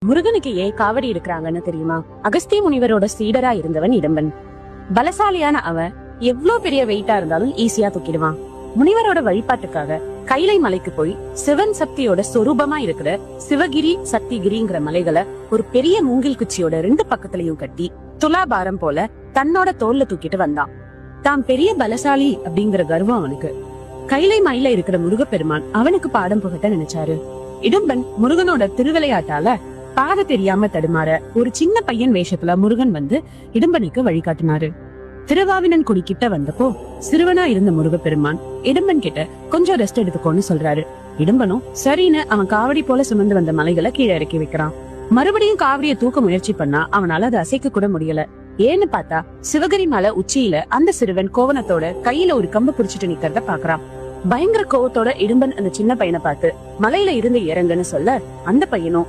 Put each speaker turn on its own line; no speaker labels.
முருகனுக்கு ஏன் காவடி இருக்கிறாங்கன்னு தெரியுமா? அகஸ்திய முனிவரோட சீடரா இருந்தவன் இடும்பன். பலசாலியான அவன் எவ்வளவு பெரிய வெயிட்டா இருந்தாலும் ஈஸியா தூக்கிடுவான். முனிவரோட வழிபாட்டுக்காக கைலை மலைக்கு போய் சிவன் சக்தியோட சொரூபமா இருக்கிற சிவகிரி சக்திகிரிங்கிற மலைகளை ஒரு பெரிய மூங்கில் குச்சியோட 2 பக்கத்துலயும் கட்டி துலாபாரம் போல தன்னோட தோல்ல தூக்கிட்டு வந்தான். தான் பெரிய பலசாலி அப்படிங்கிற கர்வம் அவனுக்கு. கைலை மலையில இருக்கிற முருகப்பெருமான் அவனுக்கு பாடம் புகட்ட நினைச்சாரு. இடும்பன் முருகனோட திருவிளையாட்டால பாத தெரியாம தடுமாற ஒரு சின்ன பையன் வேஷத்துல முருகன் வந்து இடும்பனுக்கு வழிகாட்டினாரு. திருவாவினன்குடி கிட்ட வந்தப்போ சிறுவனா இருந்த முருகப்பெருமான் இடும்பன் கிட்ட கொஞ்சம் ரெஸ்ட் எடுத்துக்கோன்னு சொல்றாரு. இடும்பனும் சரின்னு அவன் காவடி போல சுமந்து வந்த மலைகளை கீழே இறக்கி வைக்கிறான். மறுபடியும் காவடியை தூக்க முயற்சி பண்ணா அவனால அதை அசைக்க கூட முடியல. ஏன்னு பார்த்தா சிவகிரி மலை உச்சியில அந்த சிறுவன் கோவணத்தோட கையில ஒரு கம்பு புடிச்சிட்டு நிக்கிறத பாக்குறான். பயங்கர கோவத்தோட இடும்பன் அந்த சின்ன பையனை பார்த்து மலையில இருந்து இறங்குன்னு சொல்ல அந்த பையனும்